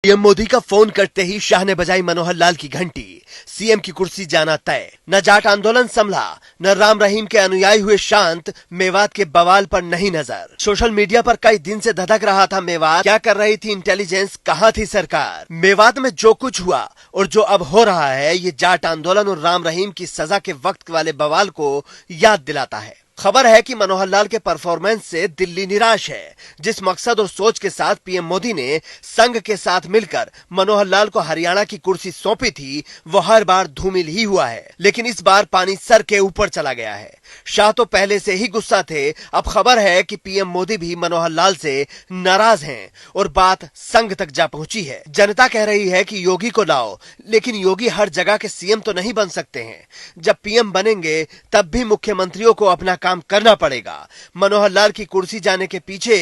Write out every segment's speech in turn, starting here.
PM Modi का phone करते ही शाह ने बजाई मनोहर लाल की घंटी। सीएम की कुर्सी जाना तय। न जाट आंदोलन संभला, न राम रहीम के अनुयायी हुए शांत। मेवात के बवाल पर नहीं नजर। सोशल मीडिया पर कई दिन से धधक रहा था मेवात। क्या कर रही थी इंटेलिजेंस, कहां थी सरकार? मेवात में जो कुछ हुआ और जो अब हो रहा है, ये जाट आंदोलन और राम रहीम की सजा के वक्त वाले बवाल को याद दिलाता है। खबर है कि मनोहर लाल के परफॉर्मेंस से दिल्ली निराश है। जिस मकसद और सोच के साथ पीएम मोदी ने संघ के साथ मिलकर मनोहर लाल को हरियाणा की कुर्सी सौंपी थी, वो हर बार धूमिल ही हुआ है। लेकिन इस बार पानी सर के ऊपर चला गया है। शाह तो पहले से ही गुस्सा थे। अब खबर है कि पीएम मोदी भी मनोहर लाल से नाराज हैं और बात संघ तक जा पहुंची है। जनता कह रही है कि योगी को लाओ, लेकिन योगी हर जगह के सीएम तो नहीं बन सकते हैं। जब पीएम बनेंगे तब भी मुख्यमंत्रियों को अपना काम करना पड़ेगा। मनोहर लाल की कुर्सी जाने के पीछे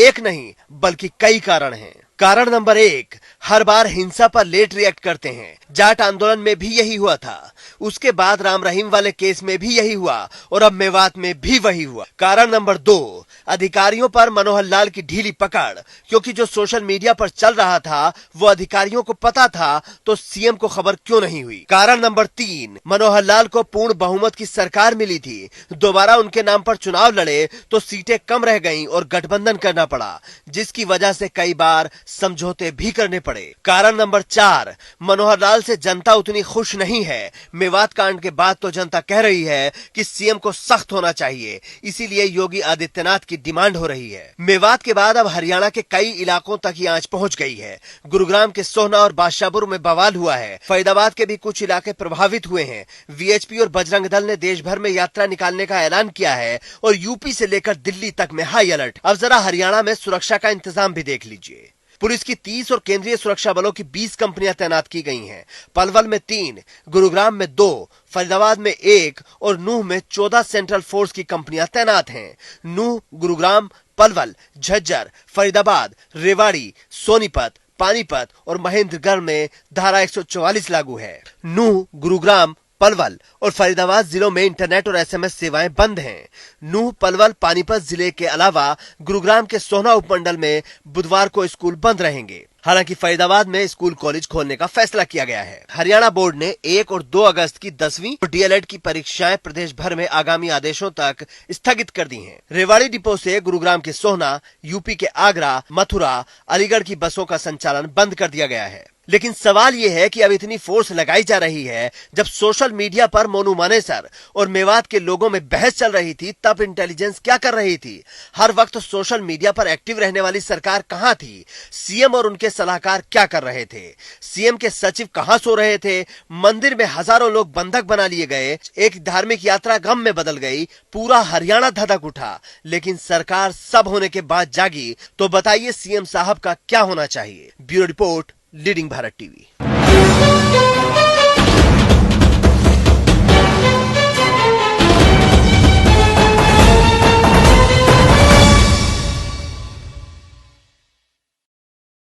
एक नहीं बल्कि कई कारण हैं। कारण नंबर 1, हर बार हिंसा पर लेट रिएक्ट करते हैं। जाट आंदोलन में भी यही हुआ था, उसके बाद राम रहीम वाले केस में भी यही हुआ और अब मेवात में भी वही हुआ। कारण नंबर 2, अधिकारियों पर मनोहर लाल की ढीली पकड़, क्योंकि जो सोशल मीडिया पर चल रहा था वो अधिकारियों को पता था, तो सीएम को खबर क्यों नहीं हुई। कारण नंबर 3, मनोहर लाल को पूर्ण बहुमत की सरकार मिली थी, दोबारा उनके नाम पर चुनाव लड़े तो सीटें कम रह गईं और गठबंधन करना पड़ा, जिसकी वजह से कई बार समझौते भी करने पड़े। कारण नंबर 4, मनोहर लाल से जनता उतनी खुश नहीं है। मेवात कांड के बाद तो जनता कह रही है कि सीएम को सख्त होना चाहिए, इसीलिए योगी आदित्यनाथ की डिमांड हो रही है। मेवात के बाद अब हरियाणा के कई इलाकों तक ये आंच पहुंच गई है। गुरुग्राम के सोहना और बादशाहपुर में बवाल हुआ है। फरीदाबाद के भी कुछ इलाके प्रभावित हुए हैं। वीएचपी और बजरंग दल ने देश भर में यात्रा निकालने का ऐलान किया है और यूपी से लेकर दिल्ली तक में हाई अलर्ट। अब जरा हरियाणा में सुरक्षा का इंतजाम भी देख लीजिए। पुलिस की 30 और केंद्रीय सुरक्षा बलों की 20 कंपनियां तैनात की गई हैं। पलवल में 3, गुरुग्राम में 2, फरीदाबाद में 1 और नूह में 14 सेंट्रल फोर्स की कंपनियां तैनात हैं। नूह, गुरुग्राम, पलवल, झज्जर, फरीदाबाद, रेवाड़ी, सोनीपत, पानीपत और महेंद्रगढ़ में धारा 144 लागू है। नूह, गुरुग्राम, पलवल और फरीदाबाद जिलों में इंटरनेट और एसएमएस सेवाएं बंद हैं। नूह, पलवल, पानीपत जिले के अलावा गुरुग्राम के सोहना उपमंडल में बुधवार को स्कूल बंद रहेंगे। हालांकि फरीदाबाद में स्कूल कॉलेज खोलने का फैसला किया गया है। हरियाणा बोर्ड ने 1 और 2 अगस्त की 10वीं और डीएलएड की परीक्षाएं प्रदेश भर में आगामी आदेशों तक स्थगित कर दी हैं। रेवाड़ी डिपो से गुरुग्राम के सोहना, यूपी के आगरा, मथुरा, अलीगढ़ की बसों का संचालन बंद कर दिया गया है। लेकिन सवाल यह है कि अब इतनी फोर्स लगाई जा रही है, जब सोशल मीडिया पर मोनू मानेसर और मेवात के लोगों में बहस चल रही थी, तब इंटेलिजेंस क्या कर रही थी? हर वक्त सोशल मीडिया पर एक्टिव रहने वाली सरकार कहां थी? सीएम और उनके सलाहकार क्या कर रहे थे? सीएम के सचिव कहां सो रहे थे? मंदिर में हजारों लोग बंधक बना लिए गए, एक धार्मिक यात्रा गम में बदल गई, पूरा हरियाणा धधक उठा। लेकिन सरकार सब होने के बाद जागी, तो बताइए सीएम साहब का क्या होना चाहिए? Bureau report, leading Bharat TV.